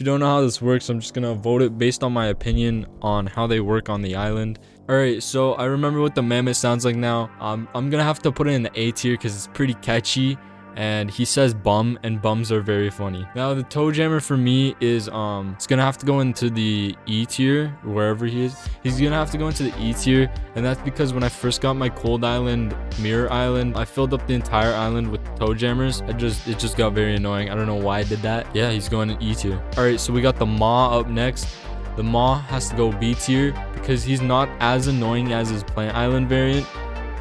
you don't know how this works, I'm just gonna vote it based on my opinion on how they work on the island. Alright, so I remember what the Mammoth sounds like now. I'm gonna have to put it in the A tier because it's pretty catchy. And he says bum, and bums are very funny. Now the Toe Jammer for me is it's gonna have to go into the E tier, wherever he is. He's gonna have to go into the E tier, and that's because when I first got my Cold Island Mirror Island, I filled up the entire island with Toe Jammers. It just got very annoying. I don't know why I did that. Yeah, he's going in E tier. Alright, so we got the Maw up next. The Maw has to go B tier because he's not as annoying as his Plant Island variant.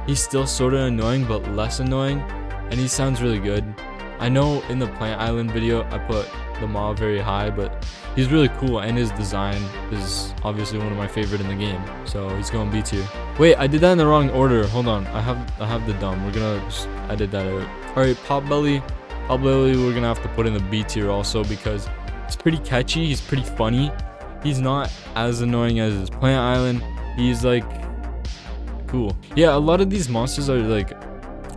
He's still sort of annoying, but less annoying. And he sounds really good. I know in the Plant Island video I put the Maw very high, but he's really cool, and his design is obviously one of my favorite in the game. So he's going B tier. Wait, I did that in the wrong order. Hold on, I have the dumb. We're gonna just edit that out. All right, Potbelly we're gonna have to put in the B tier also because it's pretty catchy. He's pretty funny. He's not as annoying as his Plant Island. He's like cool. Yeah, a lot of these monsters are like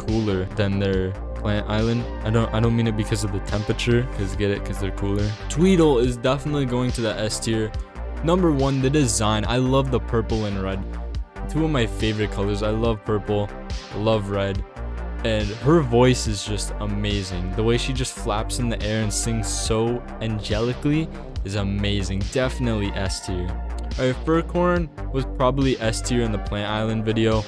cooler than their Plant Island. I don't mean it because of the temperature, because they're cooler. Tweedle is definitely going to the S tier. Number one, the design. I love the purple and red. Two of my favorite colors. I love purple, I love red, and her voice is just amazing. The way she just flaps in the air and sings so angelically is amazing. Definitely S tier. Alright, Furcorn was probably S tier in the Plant Island video,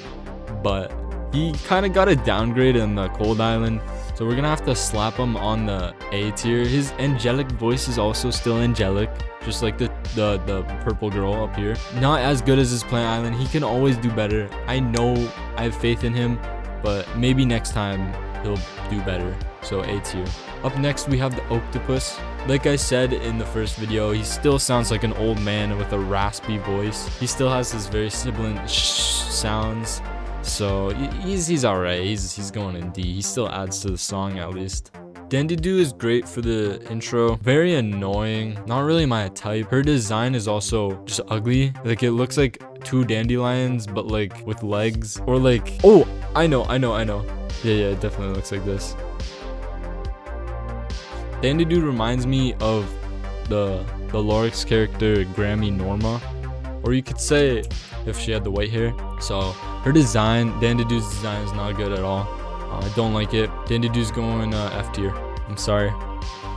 but he kind of got a downgrade in the Cold Island, so we're gonna have to slap him on the A tier. His angelic voice is also still angelic, just like the purple girl up here. Not as good as his Plant Island. He can always do better. I know, I have faith in him, but maybe next time he'll do better. So A tier. Up next we have the Octopus. Like I said in the first video, he still sounds like an old man with a raspy voice. He still has his very sibilant sounds. So he's alright. He's going in D. He still adds to the song at least. Dandidoo is great for the intro. Very annoying. Not really my type. Her design is also just ugly. Like it looks like two dandelions, but like with legs. Or like, oh, I know. Yeah, it definitely looks like this. Dandidoo reminds me of the Lorix character Grammy Norma. Or you could say if she had the white hair. So her design, Dandidoo's design is not good at all. I don't like it. Dandidoo's going F tier. I'm sorry.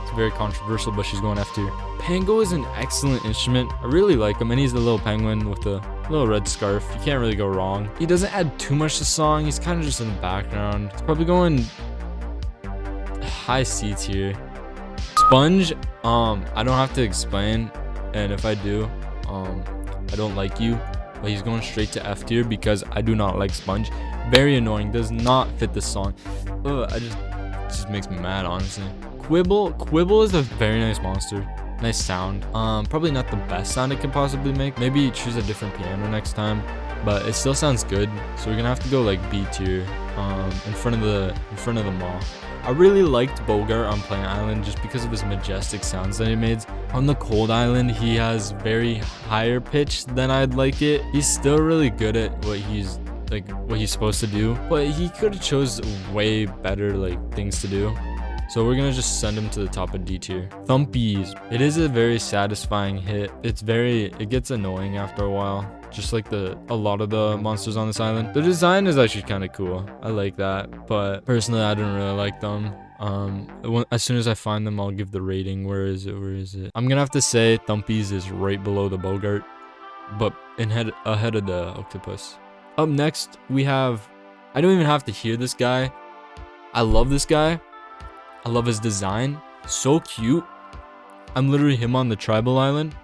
It's very controversial, but she's going F tier. Pango is an excellent instrument. I really like him, and he's the little penguin with the little red scarf. You can't really go wrong. He doesn't add too much to the song. He's kind of just in the background. It's probably going high C tier. Sponge, I don't have to explain, and if I do, I don't like you. But he's going straight to F tier because I do not like Sponge. Very annoying, does not fit the song. Ugh, it just makes me mad, honestly. Quibble is a very nice monster. Nice sound. Probably not the best sound it could possibly make. Maybe choose a different piano next time, but it still sounds good. So we're gonna have to go like B tier, in front of the Maw. I really liked Bogart on Plant Island just because of his majestic sounds that he made. On the Cold Island, he has very higher pitch than I'd like it. He's still really good at what he's supposed to do, but he could have chose way better things to do. So we're gonna just send him to the top of D tier. Thumpies. It is a very satisfying hit. It gets annoying after a while. Just like a lot of the monsters on this island. The design is actually kind of cool. I like that, but personally I don't really like them. As soon as I find them, I'll give the rating. Where is it? I'm gonna have to say Thumpies is right below the Bogart, but ahead of the Octopus. Up next we have, I don't even have to hear this guy. I love this guy. I love his design. So cute. I'm literally him on the tribal island.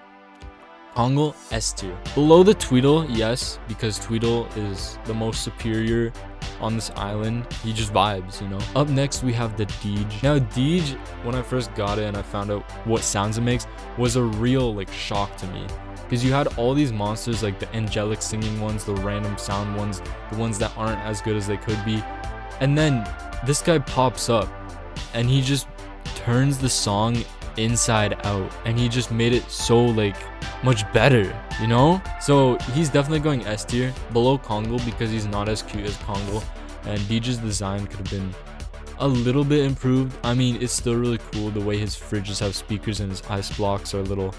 Kongle, S tier. Below the Tweedle, yes, because Tweedle is the most superior on this island. He just vibes, you know. Up next, we have the Deej. Now, Deej, when I first got it and I found out what sounds it makes, was a real shock to me. Because you had all these monsters, like the angelic singing ones, the random sound ones, the ones that aren't as good as they could be. And then this guy pops up and he just turns the song inside out, and he just made it so much better, you know. So he's definitely going S tier, below Kongle because he's not as cute as Kongle, and Deej's design could have been a little bit improved. I mean, it's still really cool the way his fridges have speakers and his ice blocks are little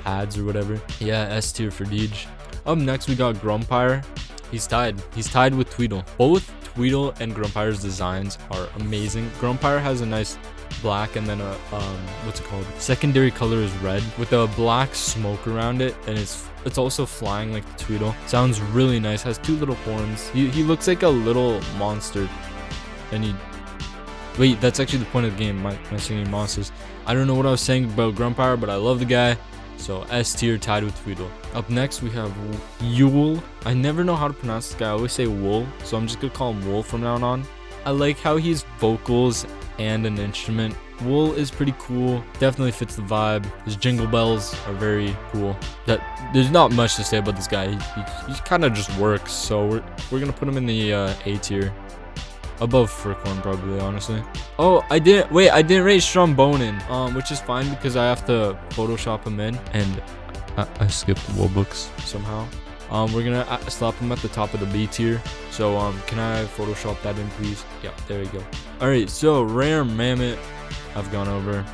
pads or whatever. Yeah, S tier for Deej. Up next, we got Grumpire. He's tied with Tweedle. Both Tweedle and Grumpire's designs are amazing. Grumpire has a nice black and then a what's it called, secondary color is red with a black smoke around it, and it's also flying like the Tweedle. Sounds really nice. Has 2 little horns. He looks like a little monster, and wait, that's actually the point of the game, my singing monsters. I don't know what I was saying about Grumpire, but I love the guy. So S tier, tied with Tweedle. Up next, we have Yule. I never know how to pronounce this guy. I always say Wool, so I'm just gonna call him Wool from now on. I like how he's vocals and an instrument. Wool is pretty cool. Definitely fits the vibe. His jingle bells are very cool. There's not much to say about this guy. He kind of just works. So we're gonna put him in the A tier. Above Furcorn, probably, honestly. Oh, I didn't rate Strombonin, which is fine because I have to Photoshop him in, and I skipped Woolbooks somehow. We're gonna slap him at the top of the B tier. So can I Photoshop that in, please? Yeah, there you go. All right, so Rare Mammoth, I've gone over.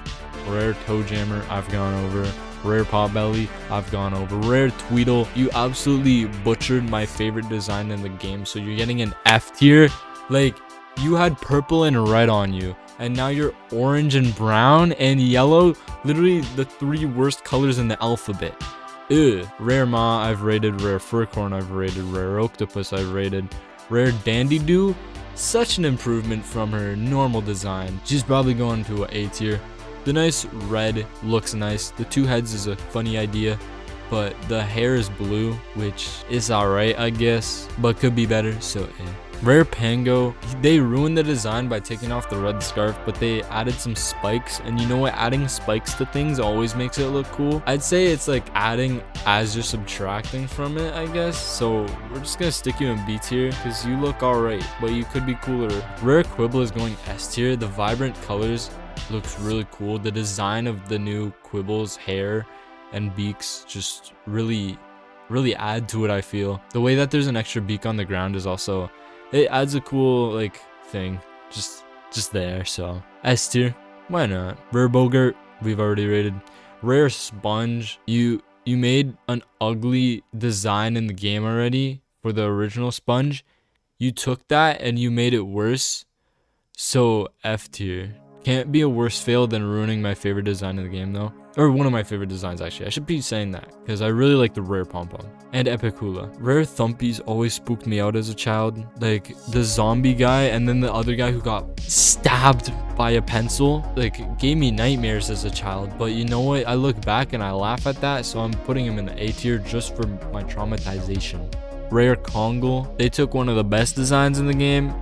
Rare Toejammer, I've gone over. Rare Potbelly, I've gone over. Rare Tweedle, you absolutely butchered my favorite design in the game, so you're getting an F tier. Like, you had purple and red on you, and now you're orange and brown and yellow, literally the 3 worst colors in the alphabet. Ew. Rare Ma, I've rated. Rare Furcorn, I've rated. Rare Octopus, I've rated. Rare Dandydoo, such an improvement from her normal design. She's probably going to an A tier. The nice red looks nice. The 2 heads is a funny idea, but the hair is blue, which is alright, I guess, but could be better, so Rare Pango, they ruined the design by taking off the red scarf, but they added some spikes, and you know what, adding spikes to things always makes it look cool. I'd say it's like adding as you're subtracting from it, I guess. So we're just gonna stick you in B tier because you look alright, but you could be cooler. Rare Quibble is going S tier. The vibrant colors looks really cool. The design of the new Quibble's hair and beaks just really add to it. I feel the way that there's an extra beak on the ground is also, it adds a cool like thing just there. So S tier, why not? Rare Bogart, we've already rated. Rare Sponge, you made an ugly design in the game already for the original Sponge. You took that and you made it worse, so F tier. Can't be a worse fail than ruining my favorite design in the game though. Or one of my favorite designs, actually. I should be saying that because I really like the Rare Pom-Pom and Epicula. Rare Thumpies always spooked me out as a child. Like the zombie guy and then the other guy who got stabbed by a pencil, like gave me nightmares as a child. But you know what? I look back and I laugh at that, so I'm putting him in the A tier just for my traumatization. Rare Kongle, they took one of the best designs in the game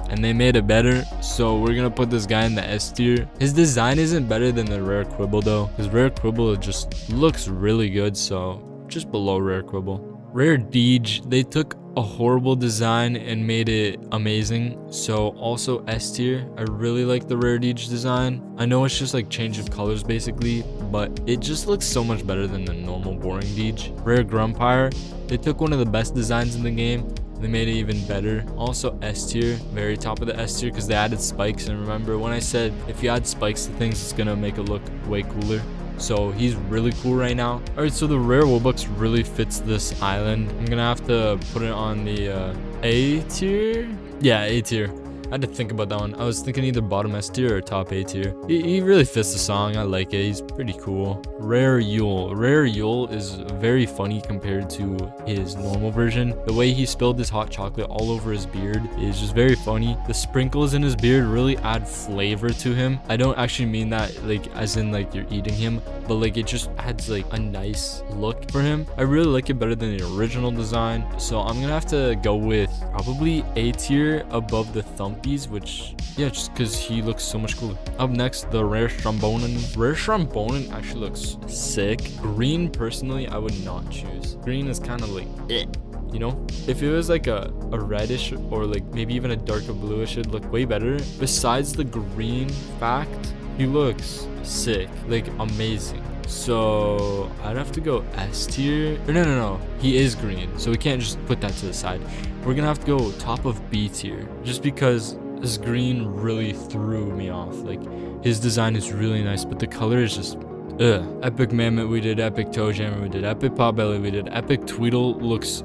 and they made it better, so we're gonna put this guy in the S tier. His design isn't better than the Rare Quibble though, because Rare Quibble just looks really good, so just below Rare Quibble. Rare Deej, they took a horrible design and made it amazing, so also S tier. I really like the Rare Deej design. I know it's just like change of colors basically, but it just looks so much better than the normal boring Deej. Rare Grumpire, they took one of the best designs in the game, they made it even better. Also S tier, very top of the S tier, because they added spikes. And remember when I said if you add spikes to things, it's gonna make it look way cooler. So he's really cool right now. All right, so the Rare Woolbooks really fits this island. I'm gonna have to put it on the A tier. Yeah, A tier. I had to think about that one. I was thinking either bottom S tier or top A tier. He really fits the song. I like it. He's pretty cool. Rare Yule. Rare Yule is very funny compared to his normal version. The way he spilled his hot chocolate all over his beard is just very funny. The sprinkles in his beard really add flavor to him. I don't actually mean that like as in like you're eating him, but like it just adds like a nice look for him. I really like it better than the original design. So I'm gonna have to go with probably A tier above the Thumpies, which yeah, just because he looks so much cooler. Up next, the Rare Strombonin. Rare Strombonin actually looks sick. Green, personally, I would not choose. Green is kind of like you know, if it was like a reddish or like maybe even a darker bluish, it'd look way better. Besides the green fact, he looks sick, like amazing. So I'd have to go S tier. Or no, he is green, so we can't just put that to the side. We're gonna have to go top of B tier, just because This green really threw me off. Like, his design is really nice, but the color is just Epic Mammoth we did, Epic Toe Jammer we did, Epic Potbelly we did, Epic Tweedle looks...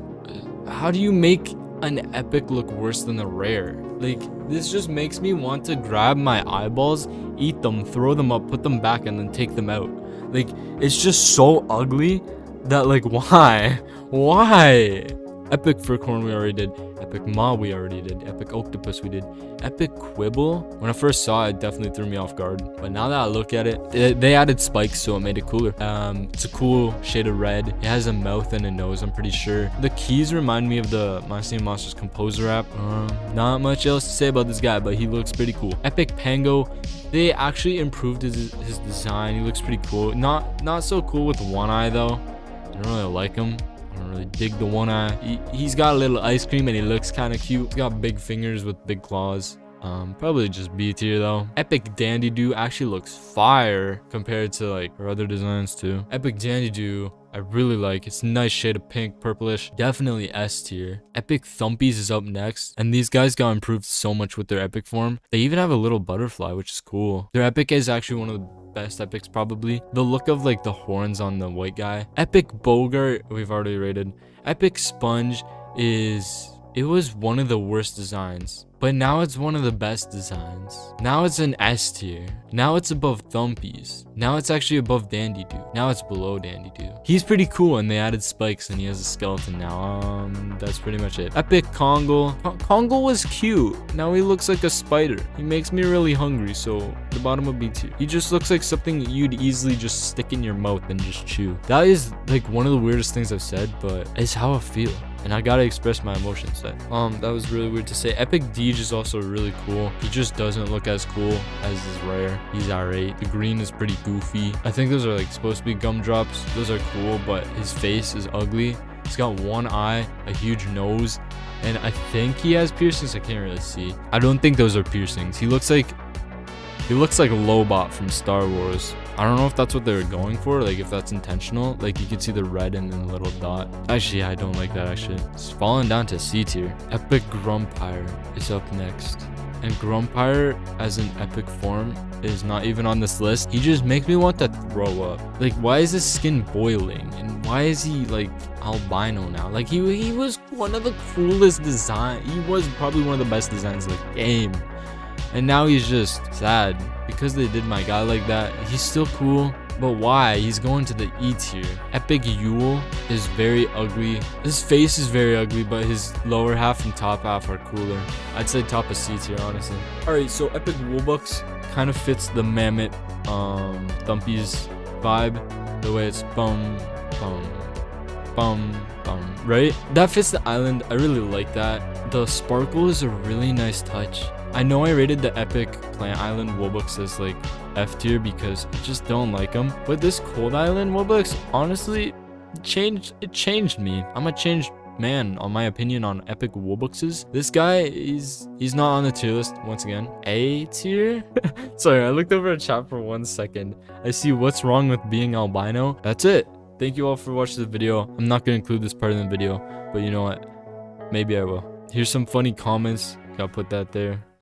How do you make an epic look worse than the rare? Like, this just makes me want to grab my eyeballs, eat them, throw them up, put them back, and then take them out. Like, it's just so ugly that, like, why? Why? Epic Furcorn we already did, Epic Maw we already did, Epic Octopus we did, Epic Quibble. When I first saw it, it definitely threw me off guard, but now that I look at it, they added spikes, so it made it cooler. It's a cool shade of red. It has a mouth and a nose, I'm pretty sure. The keys remind me of the Monster Monsters Composer app. Not much else to say about this guy, but he looks pretty cool. Epic Pango, they actually improved his design. He looks pretty cool. Not so cool with one eye though. I don't really like him. I don't really dig the one eye. He's got a little ice cream and he looks kind of cute. He's got big fingers with big claws. Probably just B tier though. Epic Dandy Doo actually looks fire compared to like her other designs too. Epic Dandy Doo I really like. It's a nice shade of pink, purplish. Definitely S tier. Epic Thumpies is up next, and these guys got improved so much with their epic form. They even have a little butterfly, which is cool. Their epic is actually one of the best epics probably. The look of like the horns on the white guy. Epic Bogart we've already rated. Epic Sponge it was one of the worst designs, but now it's one of the best designs. Now it's an S tier. Now it's above Thumpies. Now it's actually above Dandy Doo. Now it's below Dandy Doo. He's pretty cool, and they added spikes, and he has a skeleton now. That's pretty much it. Epic Kongle. Kongle was cute. Now he looks like a spider. He makes me really hungry, so the bottom of B tier. He just looks like something you'd easily just stick in your mouth and just chew. That is like one of the weirdest things I've said, but it's how I feel, and I gotta express my emotions. That was really weird to say. Epic Deej is also really cool. He just doesn't look as cool as his rare. He's alright. The green is pretty goofy. I think those are like supposed to be gumdrops. Those are cool, but his face is ugly. He's got one eye, a huge nose, and I think he has piercings. I can't really see. I don't think those are piercings. He looks like Lobot from Star Wars. I don't know if that's what they were going for, like if that's intentional. Like you can see the red and then the little dot. Actually, I don't like that actually. It's falling down to C tier. Epic Grumpire is up next. And Grumpire as an epic form is not even on this list. He just makes me want to throw up. Like, why is his skin boiling? And why is he like albino now? Like he was one of the coolest design. He was probably one of the best designs in the game. And now he's just sad because they did my guy like that. He's still cool, but why? He's going to the E tier. Epic Yule is very ugly. His face is very ugly, but his lower half and top half are cooler. I'd say top of C tier, honestly. Alright, so Epic Woolbucks kind of fits the Mammoth Thumpies vibe. The way it's bum, right? That fits the island. I really like that. The sparkle is a really nice touch. I know I rated the Epic Plant Island Woolbucks as like F tier because I just don't like them. But this Cold Island Woolbucks, honestly, it changed me. I'm a changed man on my opinion on Epic Woolbuckses. This guy, he's not on the tier list once again. A tier? Sorry, I looked over a chat for 1 second. I see what's wrong with being albino. That's it. Thank you all for watching the video. I'm not going to include this part in the video, but you know what? Maybe I will. Here's some funny comments. Gotta put that there.